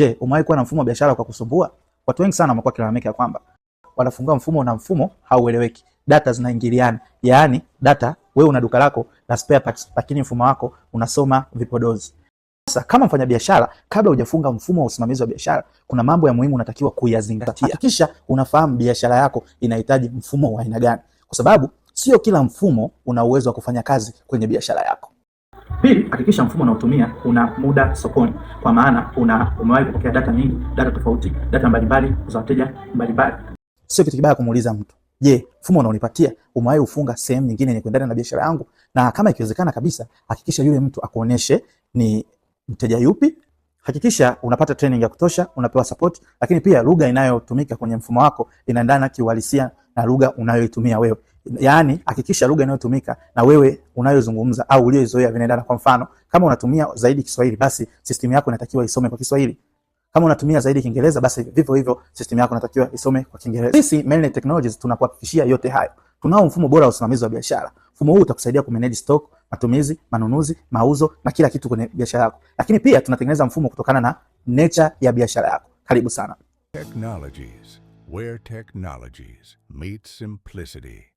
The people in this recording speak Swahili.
Je, umewahi kuwa na mfumo wa biashara kwa kusumbua? Watu wengi sana wamekuwa kilalamika kwamba wanafungua mfumo na mfumo haueleweki. Data zinaingiliana. Yaani data, wewe una duka lako la spare parts lakini mfumo wako unasoma vipodozi. Sasa kama mfanyabiashara, kabla hujafunga mfumo wa usimamizi wa biashara, kuna mambo ya muhimu unatakiwa kuyazingatia. Hakikisha unafahamu biashara yako inahitaji mfumo wa aina gani, kwa sababu sio kila mfumo una uwezo wa kufanya kazi kwenye biashara yako. Pili, hakikisha mfumo unaotumia una muda sokoni, kwa maana umewahi kupokea data nyingi, data tofauti, data mbalimbali za wateja mbalimbali. Sio kitu kibaya kumuuliza mtu, je, mfumo unaonipatia umewahi ufunga sehemu nyingine yenye kuendana na biashara yangu? Na kama ikiwezekana kabisa, hakikisha yule mtu akuoneshe ni mteja yupi. Hakikisha unapata training ya kutosha, unapewa support, lakini pia lugha inayotumika kwenye mfumo wako inaendana kiuhalisia na lugha unayoitumia wewe. Yaani hakikisha lugha inayotumika na wewe unayozungumza au ulioizoea vinaendana. Kwa mfano, kama unatumia zaidi Kiswahili, basi system yako inatakiwa isome kwa Kiswahili. Kama unatumia zaidi Kiingereza, basi vivyo hivyo system yako inatakiwa isome kwa Kiingereza. Sisi Mainnet Technologies tunakuhakikishia yote hayo. Tunao mfumo bora wa usimamizi wa biashara. Mfumo huu utakusaidia kumanage stock, matumizi, manunuzi, mauzo na kila kitu kwenye biashara yako. Lakini pia tunatengeneza mfumo kutokana na nature ya biashara yako. Karibu sana. Technologies, where technologies meet simplicity.